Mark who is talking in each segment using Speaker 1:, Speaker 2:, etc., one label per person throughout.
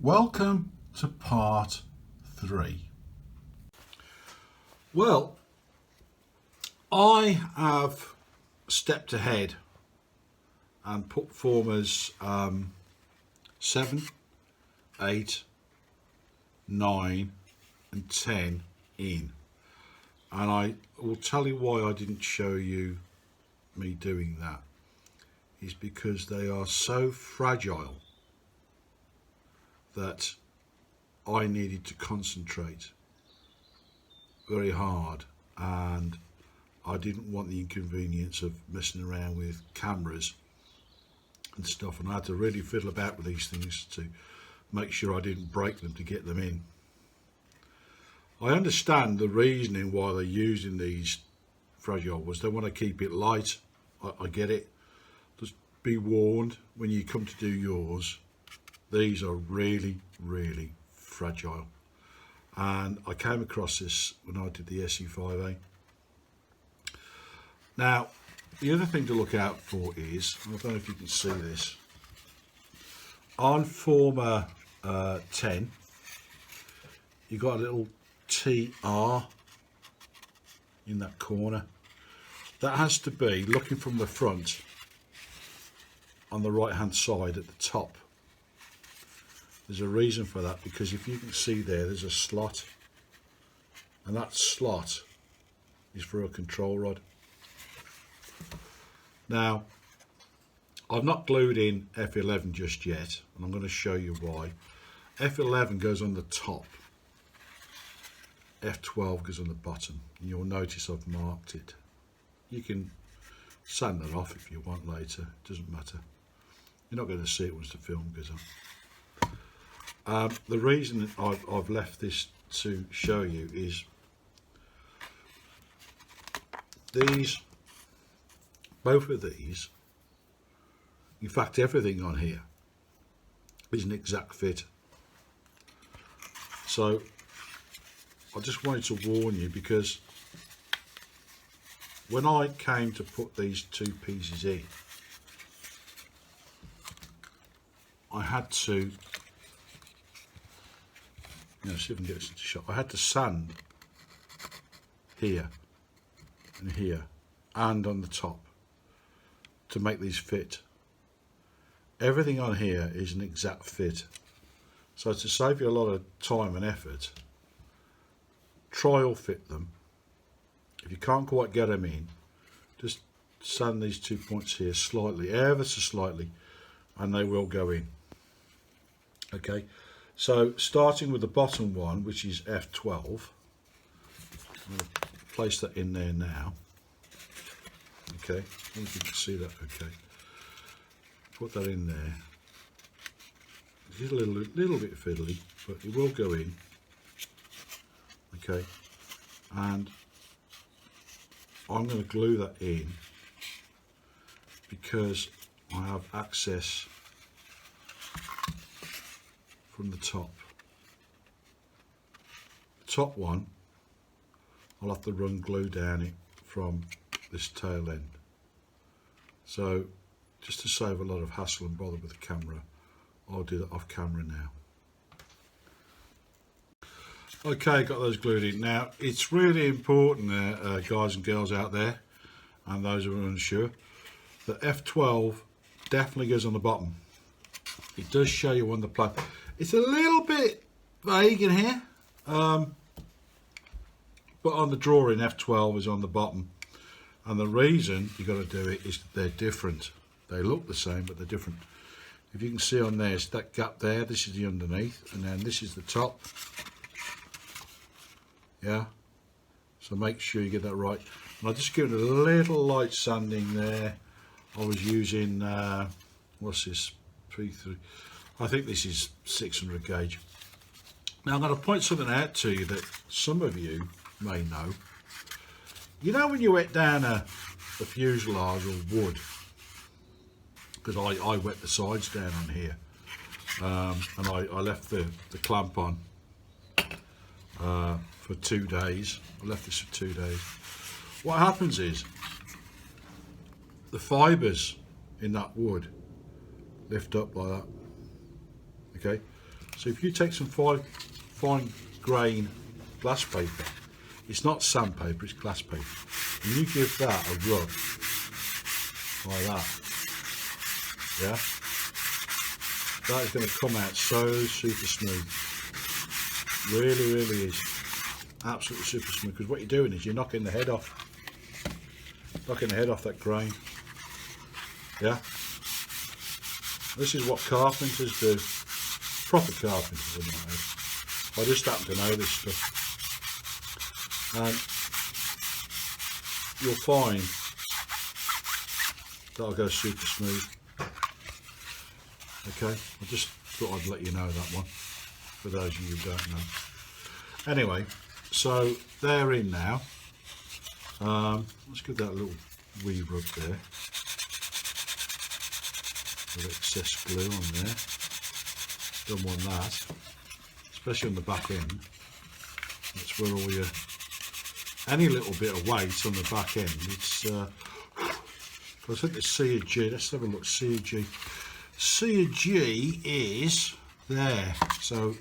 Speaker 1: Welcome to part 3. Well, I have stepped ahead and put formers 7, 8, 9 and 10 in, and I will tell you why I didn't show you me doing that is because they are so fragile that I needed to concentrate very hard, and I didn't want the inconvenience of messing around with cameras and stuff, and I had to really fiddle about with these things to make sure I didn't break them to get them in. I understand the reasoning why they're using these fragile ones. They want to keep it light. I get it. Just be warned when you come to do yours, these are really fragile, and I came across this when I did the SE5A. Now the other thing to look out for is, I don't know if you can see this, on former 10 you got a little TR in that corner. That has to be looking from the front on the right hand side at the top. There's a reason for that, because if you can see there's a slot, and that slot is for a control rod. Now I've not glued in F11 just yet, and I'm going to show you why. F11 goes on the top, F12 goes on the bottom, and you'll notice I've marked it. You can sand that off if you want later, it doesn't matter. You're not going to see it once the film goes on. The reason I've left this to show you is these, both of these, in fact everything on here is an exact fit. So I just wanted to warn you, because when I came to put these two pieces in, I had to, see if I can get this into shot. I had to sand here and here and on the top to make these fit. Everything on here is an exact fit. So to save you a lot of time and effort, trial fit them. If you can't quite get them in, just sand these 2 points here slightly, ever so slightly, and they will go in. Okay. So starting with the bottom one, which is F12, I'm going to place that in there now. Okay, I don't know if you can see that. Okay, put that in there. It's a little bit fiddly, but it will go in. Okay, and I'm going to glue that in because I have access from the top. The top one I'll have to run glue down it from this tail end. So just to save a lot of hassle and bother with the camera, I'll do that off camera now. Okay, got those glued in. Now it's really important guys and girls out there, and those who are unsure, that F12 definitely goes on the bottom. It does show you on the plan. It's a little bit vague in here, but on the drawing F12 is on the bottom, and the reason you got to do it is they're different. They look the same, but they're different. If you can see on there, it's that gap there. This is the underneath, and then this is the top. Yeah, so make sure you get that right. And I just give it a little light sanding there. I was using what's this, P3, I think this is 600 gauge. Now I'm going to point something out to you that some of you may know. You know when you wet down a fuselage or wood, because I wet the sides down on here, and I left the clamp on for 2 days. I left this for 2 days. What happens is the fibres in that wood lift up like that. Okay, So if you take some fine grain glass paper, it's not sandpaper, it's glass paper, and you give that a rub like that, yeah, that is going to come out so super smooth. Really is absolutely super smooth, because what you're doing is you're knocking the head off that grain. Yeah, this is what carpenters do, proper carpenters in my head. I just happen to know this stuff, and you'll find that'll go super smooth. Okay, I just thought I'd let you know that one, for those of you who don't know. Anyway, so they're in now. Let's give that a little wee rub there. A bit of excess glue on there. Don't want that, especially on the back end. That's where all your, any little bit of weight on the back end, it's I think the C of G, let's have a look. C of G. C of G is there. So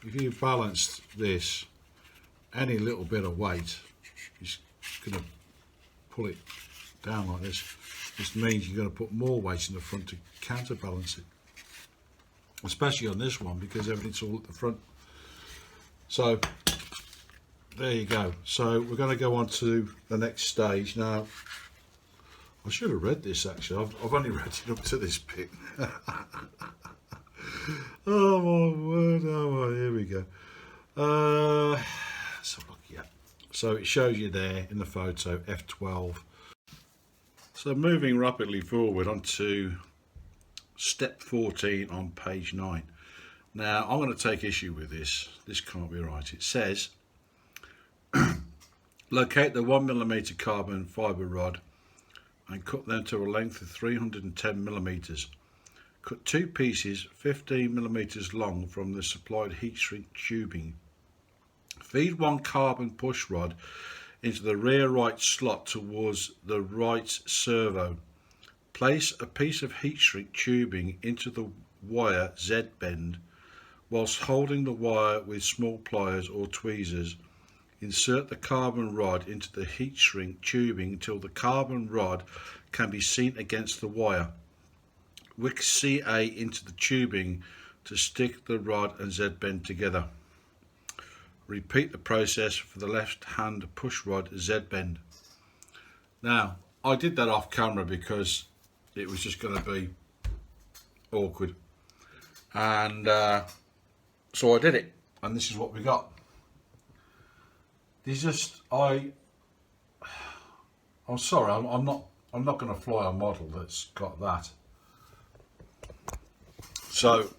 Speaker 1: if you balance this, any little bit of weight is going to pull it down like this. This means you're going to put more weight in the front to counterbalance it, especially on this one because everything's all at the front. So there you go. So we're going to go on to the next stage now. I should have read this actually. I've only read it up to this bit. Oh my word! Oh my, here we go. Let's have a look. Yeah. So it shows you there in the photo F12. So moving rapidly forward onto step 14 on page 9. Now I'm going to take issue with this. This can't be right. It says locate the 1mm carbon fibre rod and cut them to a length of 310 millimeters. Cut two pieces 15mm long from the supplied heat shrink tubing. Feed one carbon push rod into the rear right slot towards the right servo. Place a piece of heat shrink tubing into the wire Z bend whilst holding the wire with small pliers or tweezers. Insert the carbon rod into the heat shrink tubing until the carbon rod can be seen against the wire. Wick CA into the tubing to stick the rod and Z bend together. Repeat the process for the left hand push rod Z bend. Now I did that off camera because it was just going to be awkward, and so I did it, and this is what we got. There's just I'm sorry, I'm not going to fly a model that's got that. So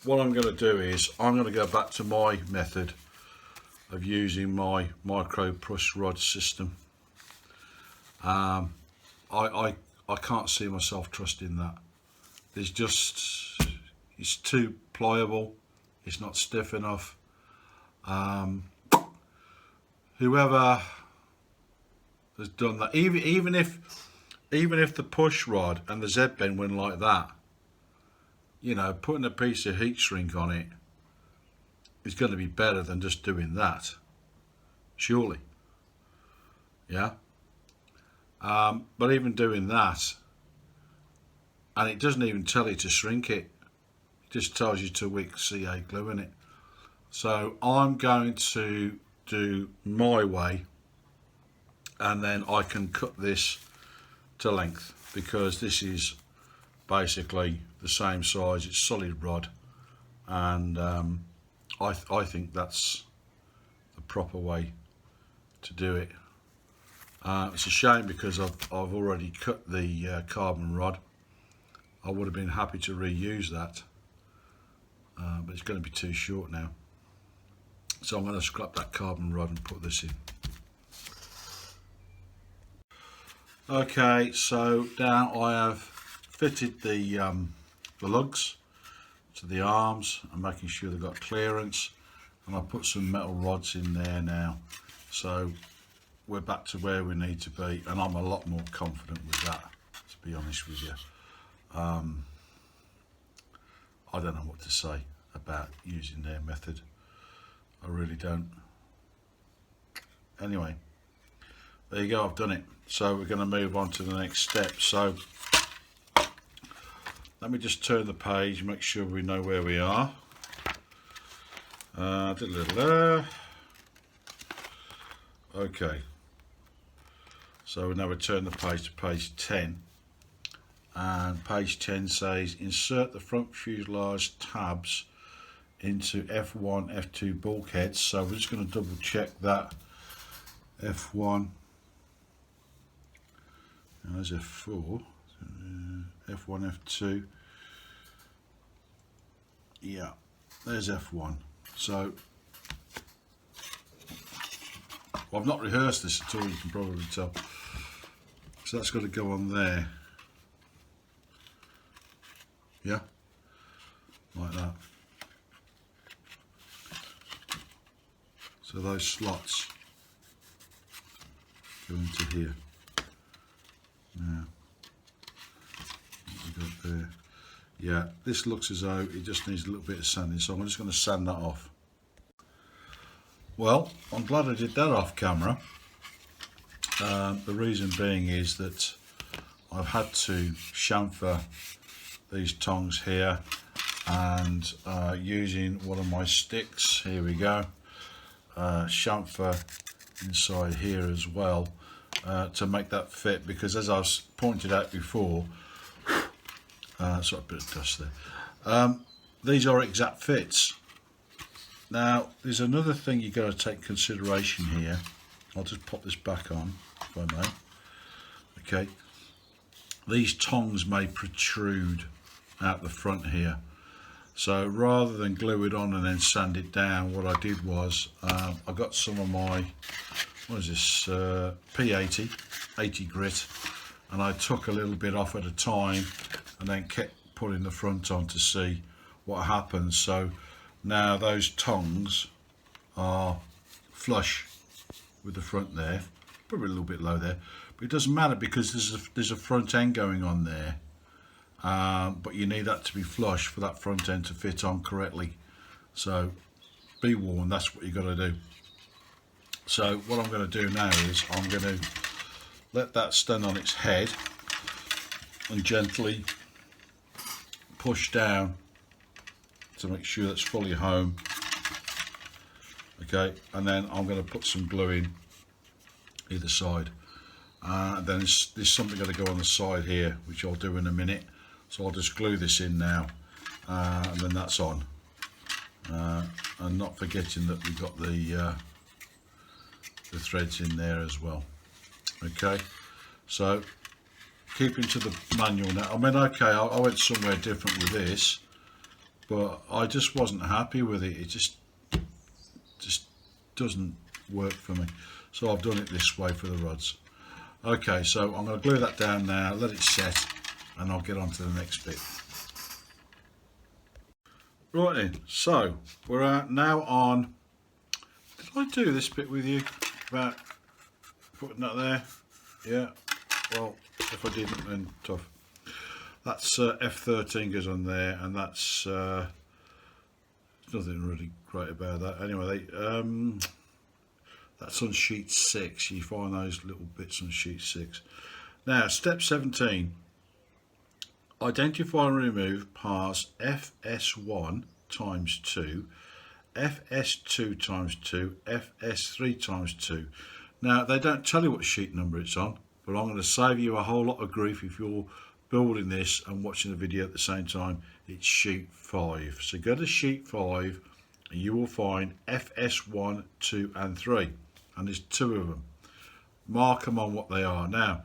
Speaker 1: what I'm going to do is I'm going to go back to my method of using my micro push rod system. I can't see myself trusting that. There's just, it's too pliable, it's not stiff enough. Whoever has done that, even if the push rod and the Z bend went like that, you know, putting a piece of heat shrink on it is going to be better than just doing that, surely. Yeah. But even doing that, and it doesn't even tell you to shrink it, it just tells you to wick CA glue in it. So I'm going to do my way, and then I can cut this to length because this is basically the same size. It's solid rod, and I think that's the proper way to do it. It's a shame because I've already cut the carbon rod. I would have been happy to reuse that, but it's going to be too short now. So I'm going to scrap that carbon rod and put this in. Okay, so now I have fitted the lugs to the arms and making sure they've got clearance, and I put some metal rods in there now. So we're back to where we need to be, and I'm a lot more confident with that, to be honest with you. I don't know what to say. about using their method. I really don't. Anyway, there you go, I've done it. So we're going to move on to the next step. So let me just turn the page, make sure we know where we are. Okay, so now we turn the page to page 10, and page 10 says insert the front fuselage tabs into F1, F2 bulkheads. So we're just going to double check that F1, and there's F4, F1, F2, yeah, there's F1. So I've not rehearsed this at all, you can probably tell. So that's got to go on there, yeah, like that. So those slots go into here. Now, what we got there? Yeah, this looks as though it just needs a little bit of sanding, so I'm just going to sand that off. Well, I'm glad I did that off camera. The reason being is that I've had to chamfer these tongs here, and using one of my sticks, here we go, chamfer inside here as well, to make that fit, because as I've pointed out before, sorry, a bit of dust there, these are exact fits. Now there's another thing you've got to take consideration here. I'll just pop this back on if I may. Okay, these tongs may protrude out the front here, so rather than glue it on and then sand it down, what I did was I got some of my, what is this, P80 80 grit, and I took a little bit off at a time and then kept putting the front on to see what happens. So now those tongs are flush with the front there, probably a little bit low there, but it doesn't matter because there's a front end going on there, but you need that to be flush for that front end to fit on correctly. So be warned, that's what you got to do. So what I'm going to do now is I'm going to let that stand on its head and gently push down to make sure that's fully home. Okay, and then I'm going to put some glue in either side. Then there's something going to go on the side here, which I'll do in a minute. So I'll just glue this in now, and then that's on. And not forgetting that we've got the threads in there as well. Okay, so keeping to the manual now. I mean, okay, I went somewhere different with this, but I just wasn't happy with it. It just doesn't work for me. So I've done it this way for the rods. Okay, so I'm going to glue that down now, let it set, and I'll get on to the next bit. Right then, so we're now on, did I do this bit with you about putting that there? Yeah, well, if I didn't, then tough. That's F13 goes on there, and that's nothing really great about that. Anyway, that's on sheet 6. You find those little bits on sheet 6. Now, step 17. Identify and remove parts FS1 times 2, FS2 times 2, FS3 times 2. Now, they don't tell you what sheet number it's on, but I'm going to save you a whole lot of grief if you're building this and watching the video at the same time. It's sheet 5. So go to sheet 5 and you will find FS1, 2 and 3. And there's 2 of them. Mark them on what they are. Now,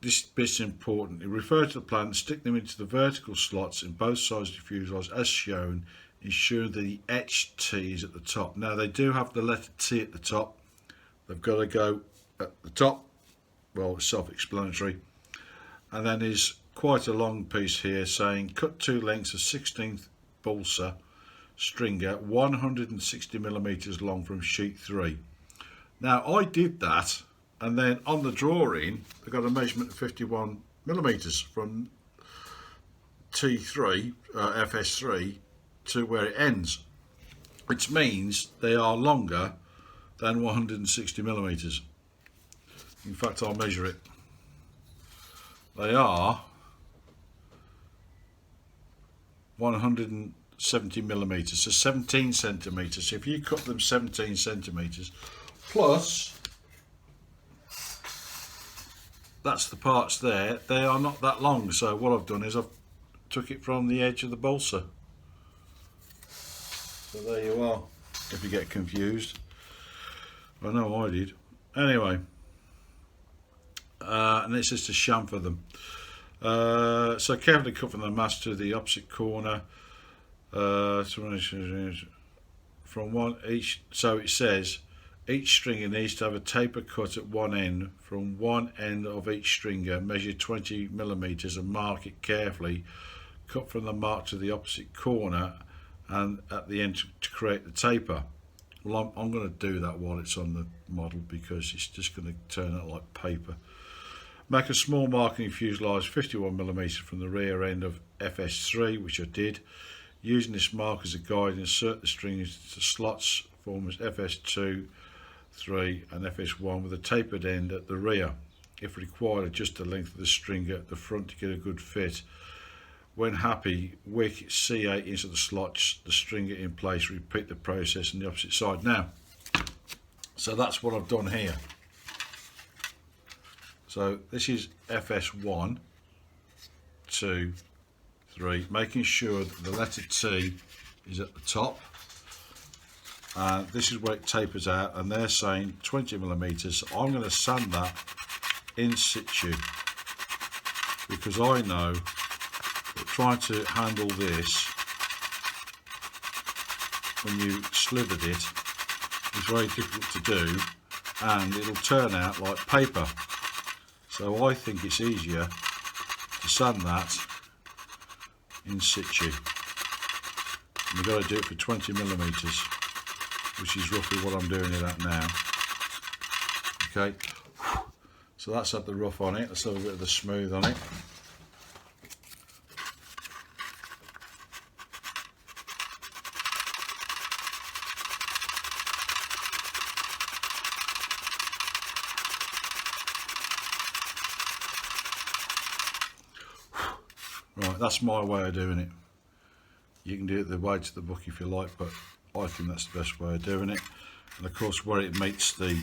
Speaker 1: this bit's important. You refer to the plan, stick them into the vertical slots in both sides of the fuselage as shown, ensuring that the etched T is at the top. Now, they do have the letter T at the top. They've got to go at the top. Well, it's self-explanatory. And then there's quite a long piece here saying cut 2 lengths of 16th balsa stringer 160 millimeters long from sheet 3. Now I did that, and then on the drawing I got a measurement of 51 millimeters from T3 FS3 to where it ends, which means they are longer than 160 millimeters. In fact, I'll measure it. They are 170 millimeters, so 17 centimeters. So if you cut them 17 centimeters, plus that's the parts there, they are not that long. So what I've done is I've took it from the edge of the balsa. So there you are, if you get confused. I know I did. Anyway, and this is to chamfer them. So carefully cut from the mast to the opposite corner. From one each. So it says each stringer needs to have a taper cut at one end. From one end of each stringer, measure 20 millimeters and mark it carefully. Cut from the mark to the opposite corner and at the end to create the taper. Well, I'm going to do that while it's on the model because it's just going to turn out like paper. Make a small marking fuselage 51 millimeters from the rear end of FS3, which I did. Using this mark as a guide, insert the strings into slots formed as FS2, 3 and FS1 with a tapered end at the rear. If required, adjust the length of the stringer at the front to get a good fit. When happy, wick C8 into the slots, the stringer in place. Repeat the process on the opposite side. Now, so that's what I've done here. So this is FS1, 2, 3, making sure that the letter T is at the top. This is where it tapers out, and they're saying 20 millimeters. So I'm going to sand that in situ because I know that trying to handle this when you slithered it is very difficult to do, and it'll turn out like paper. So I think it's easier to sand that in situ. And you've got to do it for 20 millimeters, which is roughly what I'm doing it at now. Okay, so that's had the rough on it. Let's have a bit of the smooth on it. Right, that's my way of doing it. You can do it the way to the book if you like, but I think that's the best way of doing it. And of course, where it meets the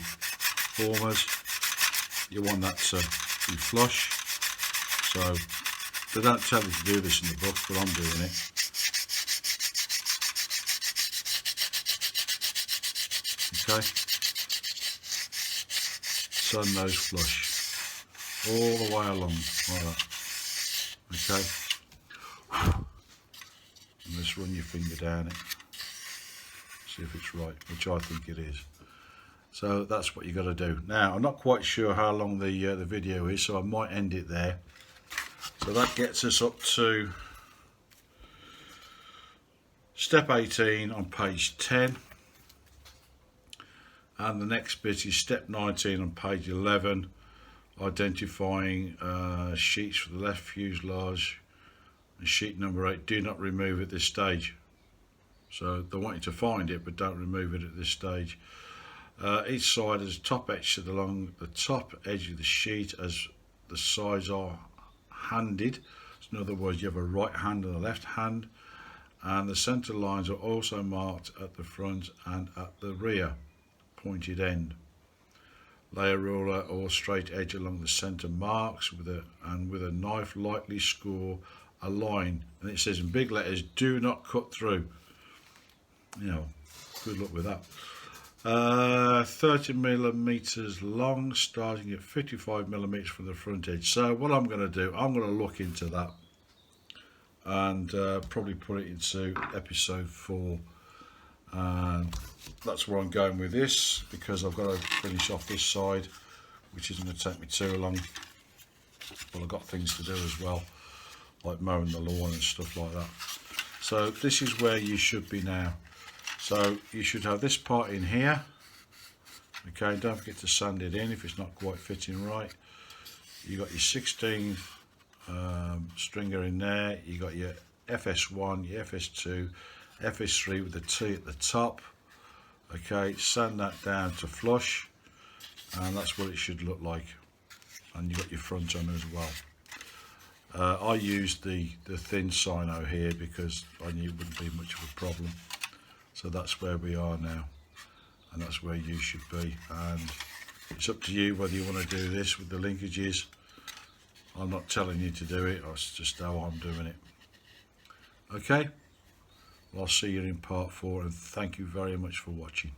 Speaker 1: formers, you want that to be flush. So they don't tell you to do this in the book, but I'm doing it. Okay, sun those flush all the way along like that. Okay, and just run your finger down it, see if it's right, which I think it is. So that's what you got to do. Now I'm not quite sure how long the video is, so I might end it there. So that gets us up to step 18 on page 10, and the next bit is step 19 on page 11. Identifying sheets for the left fuselage, and sheet number 8, do not remove at this stage. So they want you to find it, but don't remove it at this stage. Each side is top etched along the top edge of the sheet as the sides are handed. So in other words, you have a right hand and a left hand, and the center lines are also marked at the front and at the rear pointed end. Lay a ruler or straight edge along the center marks with a knife lightly score a line, and it says in big letters, do not cut through. You know, good luck with that. 30 millimeters long, starting at 55 millimeters from the front edge. So what I'm going to do, I'm going to look into that and probably put it into episode 4. And that's where I'm going with this, because I've got to finish off this side, which isn't going to take me too long. Well, I've got things to do as well, like mowing the lawn and stuff like that. So this is where you should be now. So you should have this part in here. Okay, don't forget to sand it in if it's not quite fitting right. You got your 16th stringer in there. You got your FS1, your FS2, FS3 with the T at the top. Okay, sand that down to flush, and that's what it should look like. And you've got your front on as well. I used the thin sino here because I knew it wouldn't be much of a problem. So that's where we are now, and that's where you should be. And it's up to you whether you want to do this with the linkages. I'm not telling you to do it, it's just how I'm doing it. Okay, well, I'll see you in part 4, and thank you very much for watching.